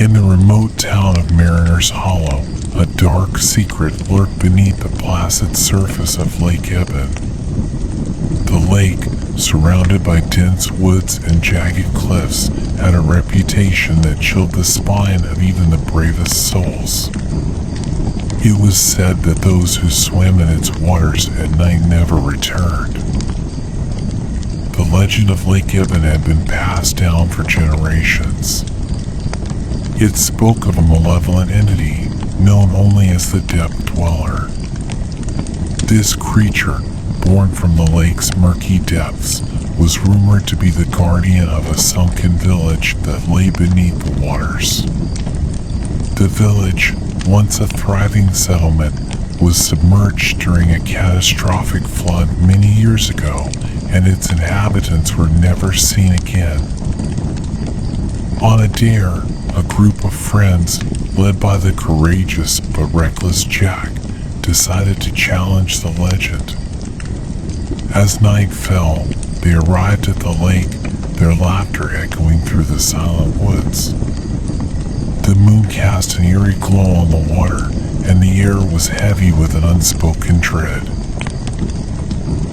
In the remote town of Mariner's Hollow, a dark secret lurked beneath the placid surface of Lake Eben. The lake, surrounded by dense woods and jagged cliffs, had a reputation that chilled the spine of even the bravest souls. It was said that those who swam in its waters at night never returned. The legend of Lake Eben had been passed down for generations. It spoke of a malevolent entity known only as the Depth Dweller. This creature, born from the lake's murky depths, was rumored to be the guardian of a sunken village that lay beneath the waters. The village, once a thriving settlement, was submerged during a catastrophic flood many years ago, and its inhabitants were never seen again. On a dare, a group of friends, led by the courageous but reckless Jack, decided to challenge the legend. As night fell, they arrived at the lake, their laughter echoing through the silent woods. The moon cast an eerie glow on the water, and the air was heavy with an unspoken dread.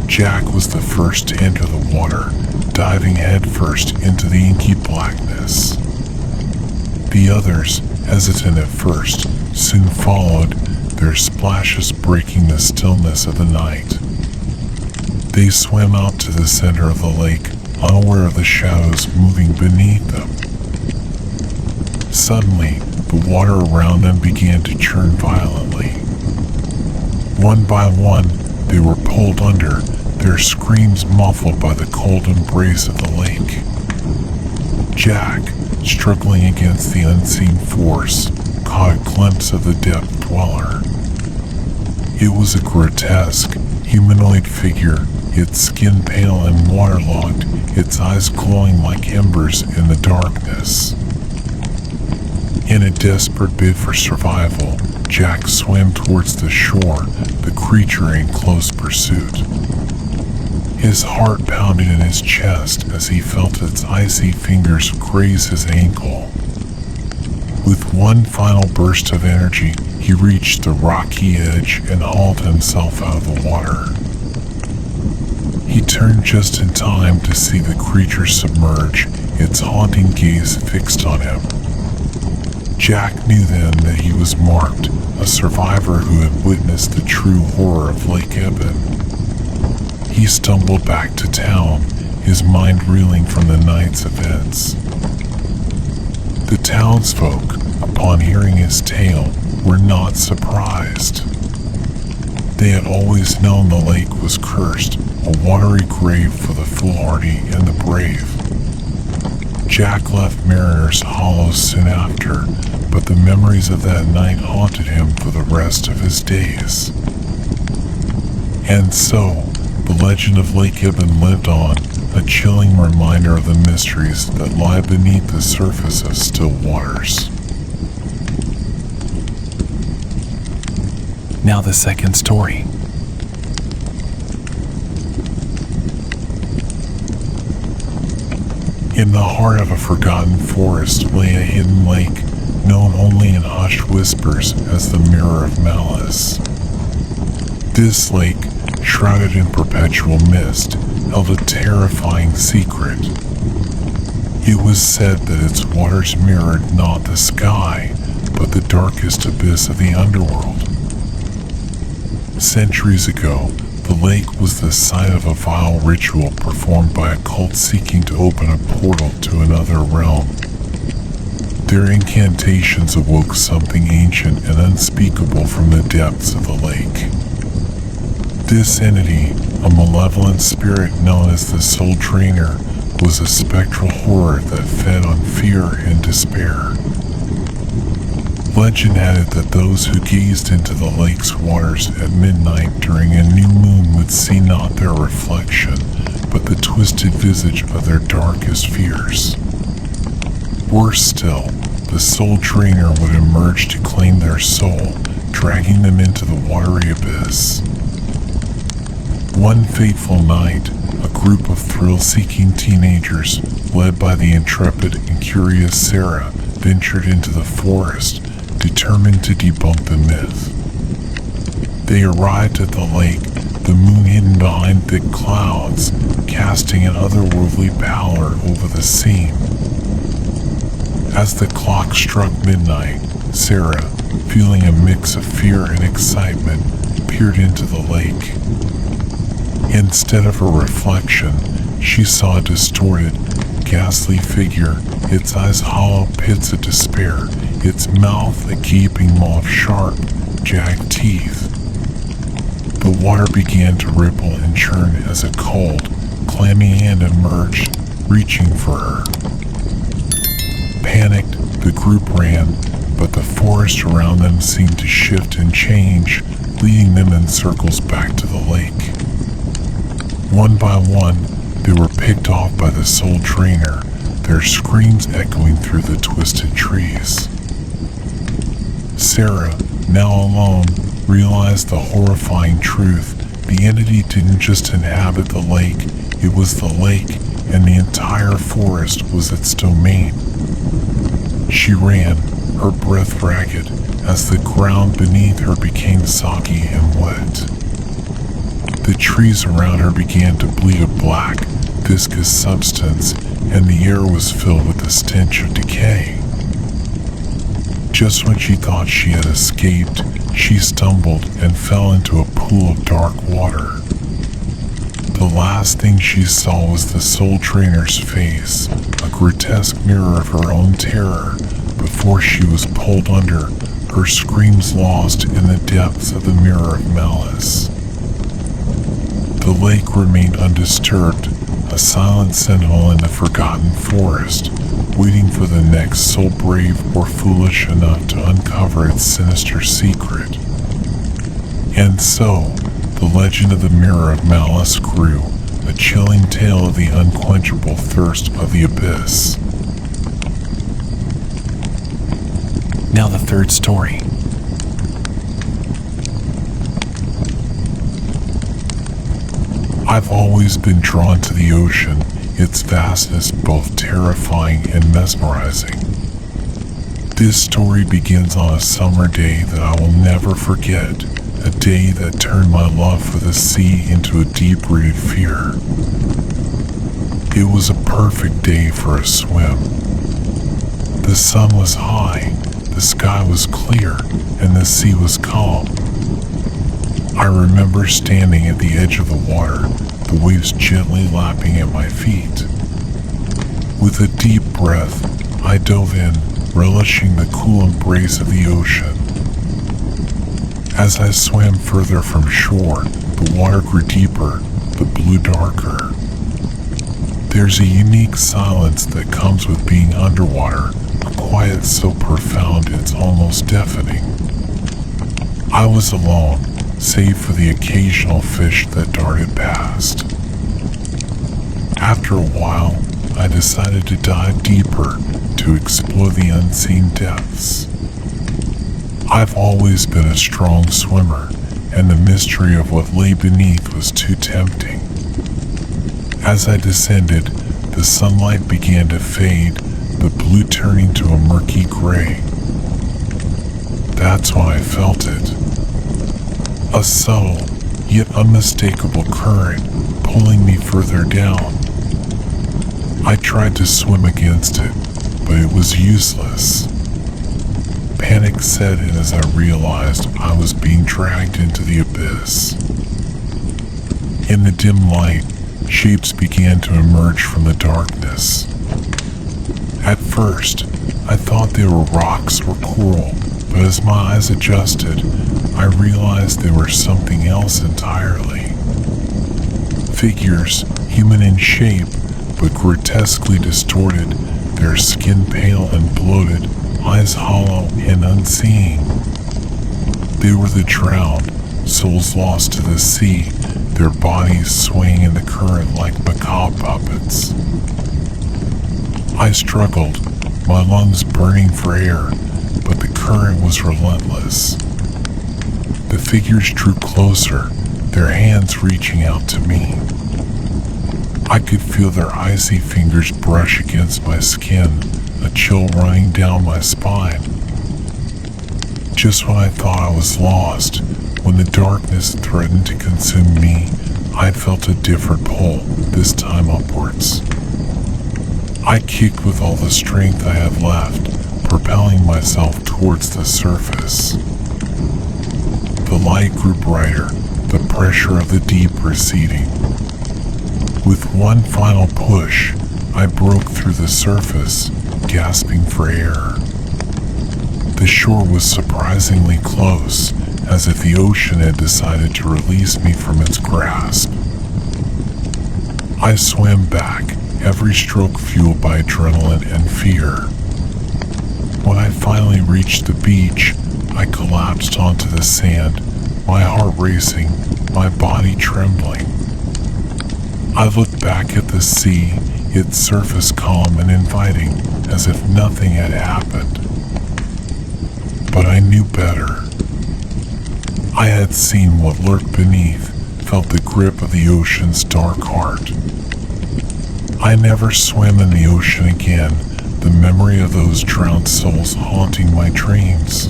Jack was the first to enter the water, diving headfirst into the inky blackness. The others, hesitant at first, soon followed, their splashes breaking the stillness of the night. They swam out to the center of the lake, unaware of the shadows moving beneath them. Suddenly, the water around them began to churn violently. One by one, they were pulled under, their screams muffled by the cold embrace of the lake. Jack, struggling against the unseen force, caught a glimpse of the Depth Dweller. It was a grotesque, humanoid figure, its skin pale and waterlogged, its eyes glowing like embers in the darkness. In a desperate bid for survival, Jack swam towards the shore, the creature in close pursuit. His heart pounded in his chest as he felt its icy fingers graze his ankle. With one final burst of energy, he reached the rocky edge and hauled himself out of the water. He turned just in time to see the creature submerge, its haunting gaze fixed on him. Jack knew then that he was marked, a survivor who had witnessed the true horror of Lake Eben. He stumbled back to town, his mind reeling from the night's events. The townsfolk, upon hearing his tale, were not surprised. They had always known the lake was cursed, a watery grave for the foolhardy and the brave. Jack left Mariner's Hollow soon after, but the memories of that night haunted him for the rest of his days. And so, the legend of Lake Eben lived on, a chilling reminder of the mysteries that lie beneath the surface of still waters. Now the second story. In the heart of a forgotten forest lay a hidden lake, known only in hushed whispers as the Mirror of Malice. This lake, shrouded in perpetual mist, held a terrifying secret. It was said that its waters mirrored not the sky, but the darkest abyss of the underworld. Centuries ago, the lake was the site of a vile ritual performed by a cult seeking to open a portal to another realm. Their incantations awoke something ancient and unspeakable from the depths of the lake. This entity, a malevolent spirit known as the Soul Drainer, was a spectral horror that fed on fear and despair. Legend had it that those who gazed into the lake's waters at midnight during a new moon would see not their reflection, but the twisted visage of their darkest fears. Worse still, the Soul Drainer would emerge to claim their soul, dragging them into the watery abyss. One fateful night, a group of thrill-seeking teenagers, led by the intrepid and curious Sarah, ventured into the forest, determined to debunk the myth. They arrived at the lake, the moon hidden behind thick clouds, casting an otherworldly pallor over the scene. As the clock struck midnight, Sarah, feeling a mix of fear and excitement, peered into the lake. Instead of a reflection, she saw a distorted, ghastly figure, its eyes hollow pits of despair, its mouth a gaping maw of sharp, jagged teeth. The water began to ripple and churn as a cold, clammy hand emerged, reaching for her. Panicked, the group ran, but the forest around them seemed to shift and change, leading them in circles back to the lake. One by one, they were picked off by the soul trainer, their screams echoing through the twisted trees. Sarah, now alone, realized the horrifying truth. The entity didn't just inhabit the lake, it was the lake, and the entire forest was its domain. She ran, her breath ragged, as the ground beneath her became soggy and wet. The trees around her began to bleed a black, viscous substance, and the air was filled with the stench of decay. Just when she thought she had escaped, she stumbled and fell into a pool of dark water. The last thing she saw was the soul trainer's face, a grotesque mirror of her own terror, before she was pulled under, her screams lost in the depths of the mirror of malice. The lake remained undisturbed, a silent sentinel in the forgotten forest, waiting for the next soul brave or foolish enough to uncover its sinister secret. And so, the legend of the Mirror of Malice grew, a chilling tale of the unquenchable thirst of the abyss. Now the third story. I've always been drawn to the ocean, its vastness both terrifying and mesmerizing. This story begins on a summer day that I will never forget, a day that turned my love for the sea into a deep-rooted fear. It was a perfect day for a swim. The sun was high, the sky was clear, and the sea was calm. I remember standing at the edge of the water, the waves gently lapping at my feet. With a deep breath, I dove in, relishing the cool embrace of the ocean. As I swam further from shore, the water grew deeper, the blue darker. There's a unique silence that comes with being underwater, a quiet so profound it's almost deafening. I was alone, save for the occasional fish that darted past. After a while, I decided to dive deeper to explore the unseen depths. I've always been a strong swimmer, and the mystery of what lay beneath was too tempting. As I descended, the sunlight began to fade, the blue turning to a murky gray. That's when I felt it. A subtle, yet unmistakable current pulling me further down. I tried to swim against it, but it was useless. Panic set in as I realized I was being dragged into the abyss. In the dim light, shapes began to emerge from the darkness. At first, I thought they were rocks or coral, but as my eyes adjusted, I realized they were something else entirely. Figures, human in shape, but grotesquely distorted, their skin pale and bloated, eyes hollow and unseeing. They were the drowned, souls lost to the sea, their bodies swaying in the current like macabre puppets. I struggled, my lungs burning for air, but the current was relentless. The figures drew closer, their hands reaching out to me. I could feel their icy fingers brush against my skin, a chill running down my spine. Just when I thought I was lost, when the darkness threatened to consume me, I felt a different pull, this time upwards. I kicked with all the strength I had left, propelling myself towards the surface. The light grew brighter, the pressure of the deep receding. With one final push, I broke through the surface, gasping for air. The shore was surprisingly close, as if the ocean had decided to release me from its grasp. I swam back, every stroke fueled by adrenaline and fear. When I finally reached the beach, I collapsed onto the sand, my heart racing, my body trembling. I looked back at the sea, its surface calm and inviting, as if nothing had happened. But I knew better. I had seen what lurked beneath, felt the grip of the ocean's dark heart. I never swam in the ocean again, the memory of those drowned souls haunting my dreams.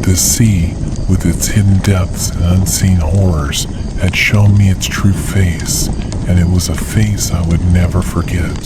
The sea, with its hidden depths and unseen horrors, had shown me its true face, and it was a face I would never forget.